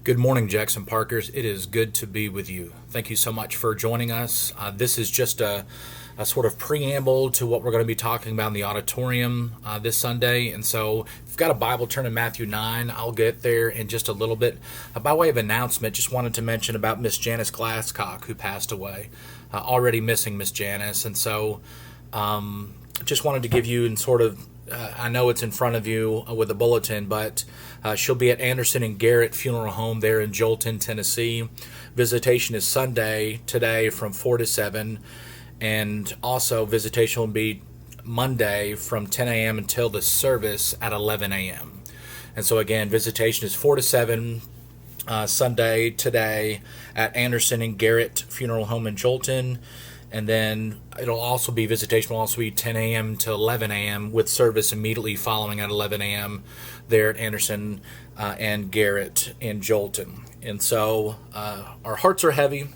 Good morning, Jackson Parkers. It is good to be with you. Thank you so much for joining us. This is just a sort of preamble to what we're going to be talking about in the auditorium this Sunday. And so, if you've got a Bible, turn to Matthew 9. I'll get there in just a little bit. By way of announcement, just wanted to mention about Miss Janice Glasscock, who passed away. Already missing Miss Janice. And so, just wanted to give you and sort of I know it's in front of you with a bulletin, but she'll be at Anderson and Garrett Funeral Home there in Jolton, Tennessee. Visitation is Sunday today from 4 to 7, and also visitation will be Monday from 10 a.m. until the service at 11 a.m. And so again, visitation is 4 to 7 Sunday today at Anderson and Garrett Funeral Home in Jolton. And then it'll also be visitation will also be 10 a.m. to 11 a.m. with service immediately following at 11 a.m. there at Anderson and Garrett in Jolton. And so our hearts are heavy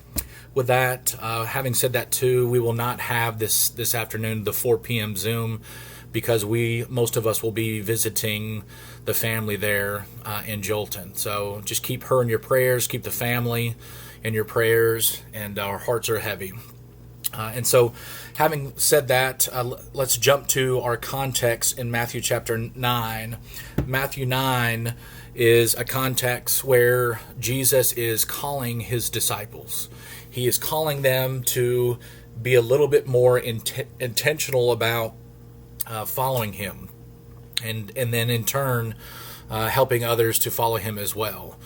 with that. Having said that too, we will not have this afternoon the 4 p.m. Zoom because most of us will be visiting the family there in Jolton. So just keep her in your prayers, keep the family in your prayers, and our hearts are heavy. And so, having said that, let's jump to our context in Matthew chapter 9. Matthew 9 is a context where Jesus is calling his disciples. He is calling them to be a little bit more intentional about following him, and then in turn helping others to follow him as well.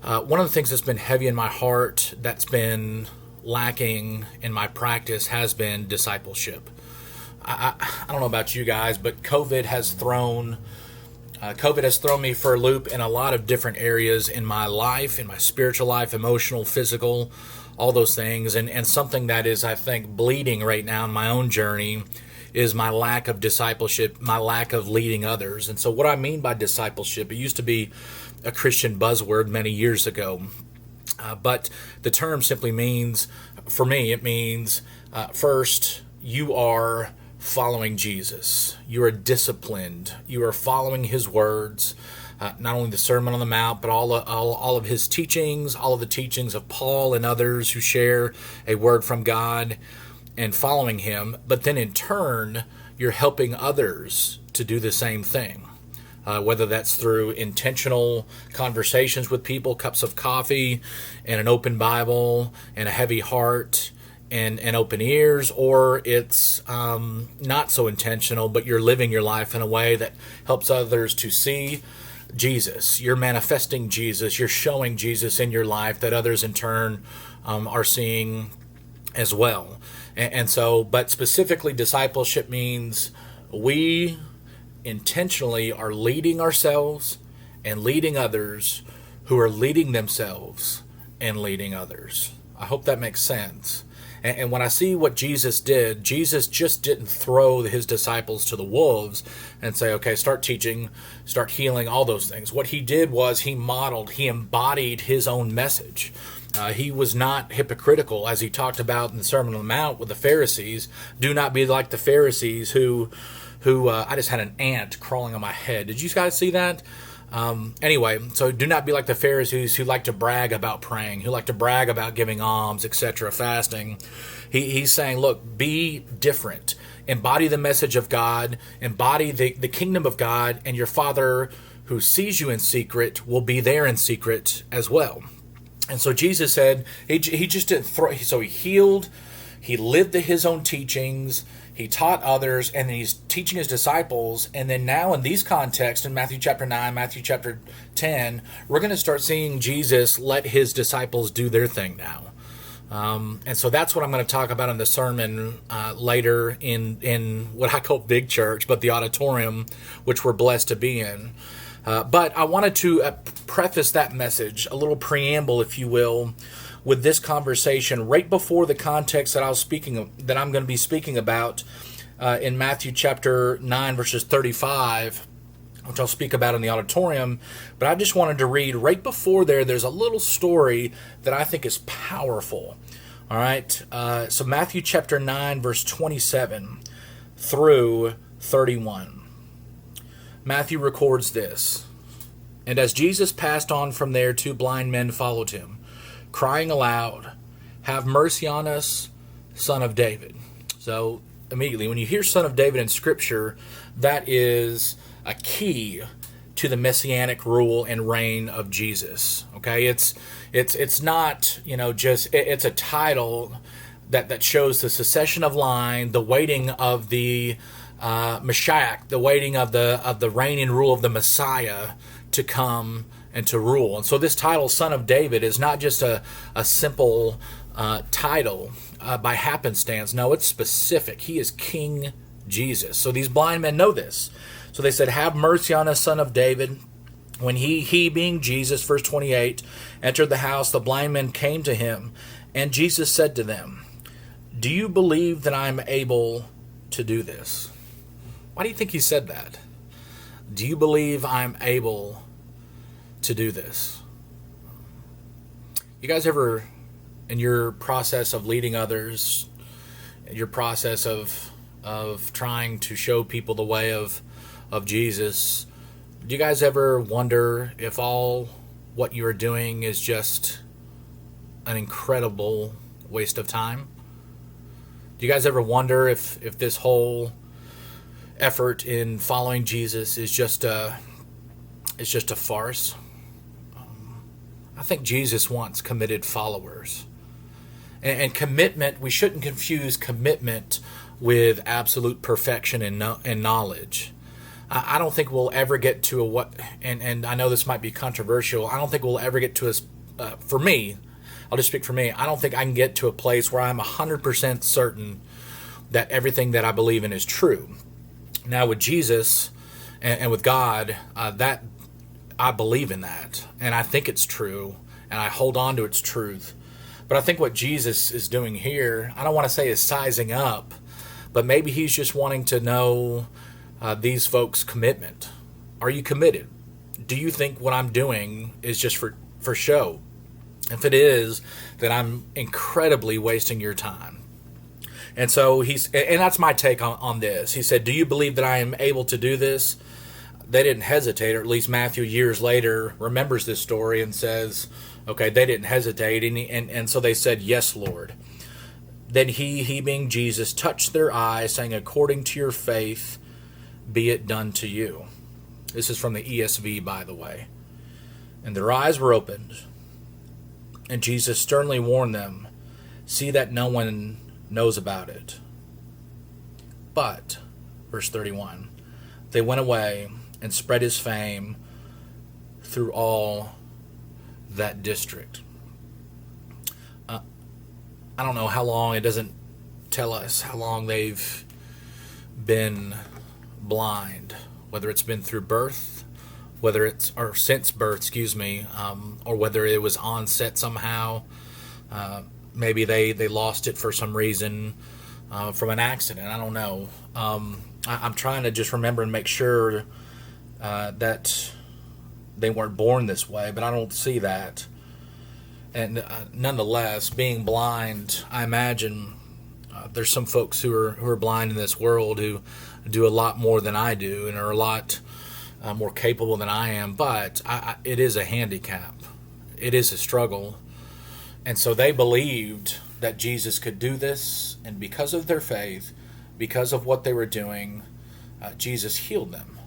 One of the things that's been heavy in my heart, that's been lacking in my practice, has been discipleship. I don't know about you guys, but COVID has thrown me for a loop in a lot of different areas in my life, in my spiritual life, emotional, physical, all those things. And something that is, I think, bleeding right now in my own journey is my lack of discipleship, my lack of leading others. And so what I mean by discipleship, it used to be a Christian buzzword many years ago. But the term simply means, for me, it means first, you are following Jesus. You are disciplined. You are following his words, not only the Sermon on the Mount, but all of his teachings, all of the teachings of Paul and others who share a word from God, and following him. But then in turn, you're helping others to do the same thing. Whether that's through intentional conversations with people, cups of coffee, and an open Bible, and a heavy heart, and open ears, or it's not so intentional, but you're living your life in a way that helps others to see Jesus. You're manifesting Jesus. You're showing Jesus in your life that others in turn are seeing as well. And so, but specifically, discipleship means we intentionally are leading ourselves and leading others who are leading themselves and leading others. I hope that makes sense. And when I see what Jesus did, Jesus just didn't throw his disciples to the wolves and say, okay, start teaching, start healing, all those things. What he did was he embodied his own message. He was not hypocritical, as he talked about in the Sermon on the Mount with the Pharisees. Do not be like the Pharisees who I just had an ant crawling on my head. Did you guys see that? Anyway, so do not be like the Pharisees who like to brag about praying, who like to brag about giving alms, etc., fasting. He's saying, look, be different. Embody the message of God. Embody the kingdom of God, and your Father who sees you in secret will be there in secret as well. And so Jesus said, he just didn't throw, so he healed, he lived his own teachings, he taught others, and then he's teaching his disciples. And then now in these contexts, in Matthew chapter 9, Matthew chapter 10, we're going to start seeing Jesus let his disciples do their thing now. And so that's what I'm going to talk about in the sermon later in what I call Big Church, but the auditorium, which we're blessed to be in. But I wanted to preface that message, a little preamble, if you will, with this conversation right before the context that I'm going to be speaking about in Matthew chapter 9, verses 35, which I'll speak about in the auditorium. But I just wanted to read right before there's a little story that I think is powerful. All right. So Matthew chapter 9, verse 27 through 31. Matthew records this. And as Jesus passed on from there, 2 blind men followed him, crying aloud, "Have mercy on us, Son of David." So immediately, when you hear Son of David in Scripture, that is a key to the messianic rule and reign of Jesus. Okay, it's not it's a title that shows the succession of line, the waiting of the Mashiach, the waiting of the reign and rule of the Messiah to come and to rule. And so this title, Son of David, is not just a simple title by happenstance. No, it's specific. He is King Jesus. So these blind men know this. So they said, "Have mercy on us, Son of David." When he being Jesus, verse 28, entered the house, the blind men came to him, and Jesus said to them, "Do you believe that I am able to do this?" Why do you think he said that? Do you believe I'm able to do this? You guys ever, in your process of leading others, in your process of trying to show people the way of Jesus, do you guys ever wonder if all what you're doing is just an incredible waste of time? Do you guys ever wonder if this whole effort in following Jesus is just a farce? I think Jesus wants committed followers. And commitment, we shouldn't confuse commitment with absolute perfection and knowledge. I don't think we'll ever get to and I know this might be controversial, I don't think we'll ever get to for me, I'll just speak for me, I don't think I can get to a place where I'm 100% certain that everything that I believe in is true. Now with Jesus and with God, that I believe in that, and I think it's true, and I hold on to its truth. But I think what Jesus is doing here, I don't want to say is sizing up, but maybe he's just wanting to know these folks' commitment. Are you committed? Do you think what I'm doing is just for show? If it is, then I'm incredibly wasting your time. And so and that's my take on this. He said, "Do you believe that I am able to do this?" They didn't hesitate, or at least Matthew years later remembers this story and says, okay, they didn't hesitate. And so they said, "Yes, Lord." Then he being Jesus, touched their eyes, saying, "According to your faith, be it done to you." This is from the ESV, by the way. And their eyes were opened. And Jesus sternly warned them, "See that no one knows about it." But, verse 31, they went away and spread his fame through all that district. I don't know how long, it doesn't tell us how long they've been blind, whether it's been through birth, or since birth, or whether it was onset somehow. Maybe they lost it for some reason, from an accident. I don't know. I'm trying to just remember and make sure that they weren't born this way, but I don't see that. And nonetheless, being blind, I imagine there's some folks who are blind in this world who do a lot more than I do and are a lot more capable than I am. But it is a handicap. It is a struggle. And so they believed that Jesus could do this, and because of their faith, because of what they were doing, Jesus healed them.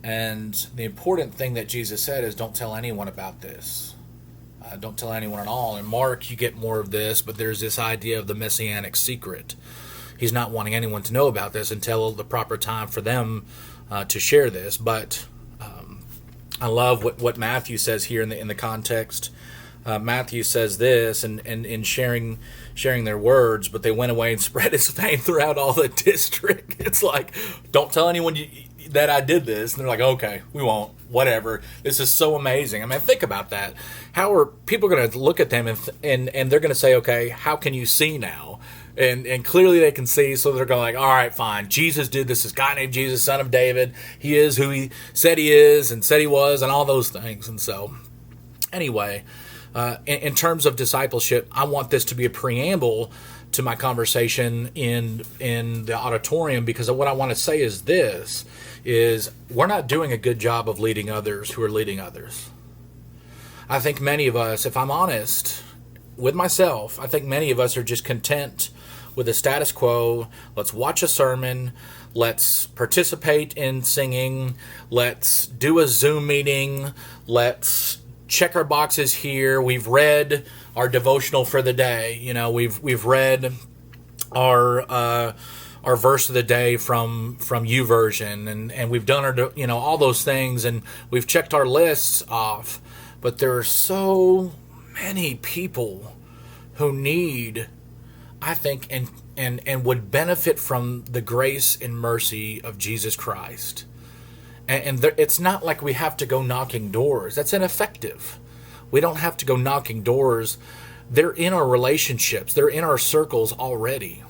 And the important thing that Jesus said is, don't tell anyone about this. Don't tell anyone at all. In Mark, you get more of this, but there's this idea of the messianic secret. He's not wanting anyone to know about this until the proper time for them to share this. But I love what Matthew says here in the context. Matthew says this, and in sharing their words, but they went away and spread his fame throughout all the district. It's like, don't tell anyone that I did this. And they're like, okay, we won't, whatever. This is so amazing. I mean, think about that. How are people going to look at them and they're going to say, okay, how can you see now? And clearly they can see, so they're going like, all right, fine. Jesus did this. This guy named Jesus, Son of David. He is who he said he is and said he was, and all those things. And so, anyway, in terms of discipleship, I want this to be a preamble to my conversation in the auditorium, because what I want to say is this, is we're not doing a good job of leading others who are leading others. I think many of us, if I'm honest with myself, I think many of us are just content with the status quo. Let's watch a sermon. Let's participate in singing. Let's do a Zoom meeting. Let's check our boxes here. We've read our devotional for the day. We've read our verse of the day from YouVersion, and we've done our all those things, and we've checked our lists off. But there are so many people who need, I think, and would benefit from the grace and mercy of Jesus Christ. And it's not like we have to go knocking doors. That's ineffective. We don't have to go knocking doors. They're in our relationships. They're in our circles already.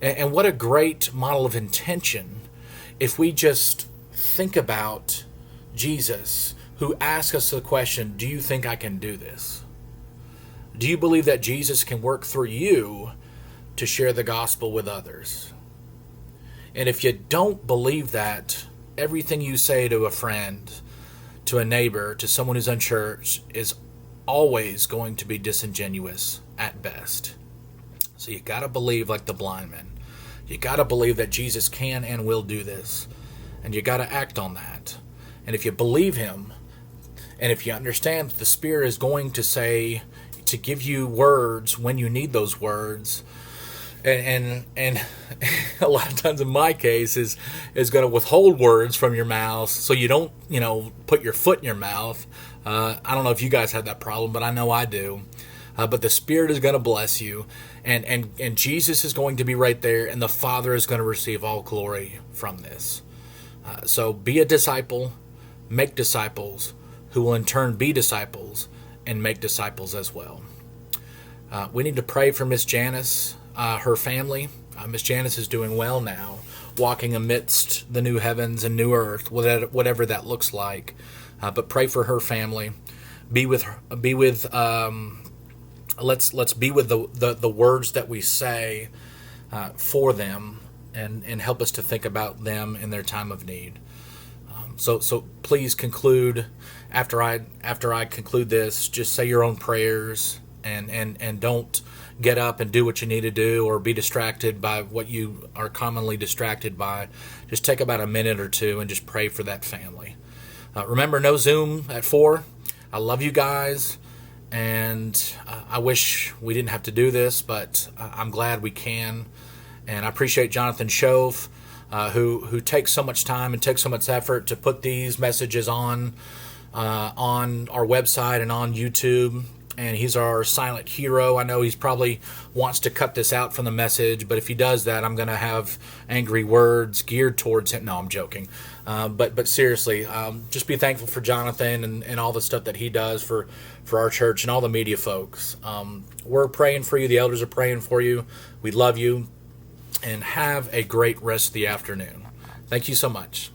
And what a great model of intention if we just think about Jesus, who asked us the question, do you think I can do this? Do you believe that Jesus can work through you to share the gospel with others? And if you don't believe that, everything you say to a friend, to a neighbor, to someone who's unchurched is always going to be disingenuous at best. So you got to believe like the blind man. You got to believe that Jesus can and will do this. And you got to act on that. And if you believe him, and if you understand that the Spirit is going to say, to give you words when you need those words, and a lot of times in my case is going to withhold words from your mouth so you don't put your foot in your mouth. I don't know if you guys have that problem, but I know I do. But the Spirit is going to bless you, and Jesus is going to be right there, and the Father is going to receive all glory from this. So be a disciple, make disciples, who will in turn be disciples and make disciples as well. We need to pray for Miss Janice, her family. Miss Janice is doing well now, walking amidst the new heavens and new earth, whatever that looks like. But pray for her family. Let's be with the words that we say for them, and help us to think about them in their time of need. So please conclude after I conclude this. Just say your own prayers, and don't get up and do what you need to do or be distracted by what you are commonly distracted by. Just take about a minute or two and just pray for that family. Remember, no Zoom at 4. I love you guys, and I wish we didn't have to do this, but I'm glad we can. And I appreciate Jonathan Shove, who takes so much time and takes so much effort to put these messages on our website and on YouTube. And he's our silent hero. I know he's probably wants to cut this out from the message, but if he does that, I'm going to have angry words geared towards him. No, I'm joking. But seriously, just be thankful for Jonathan and all the stuff that he does for our church and all the media folks. We're praying for you. The elders are praying for you. We love you. And have a great rest of the afternoon. Thank you so much.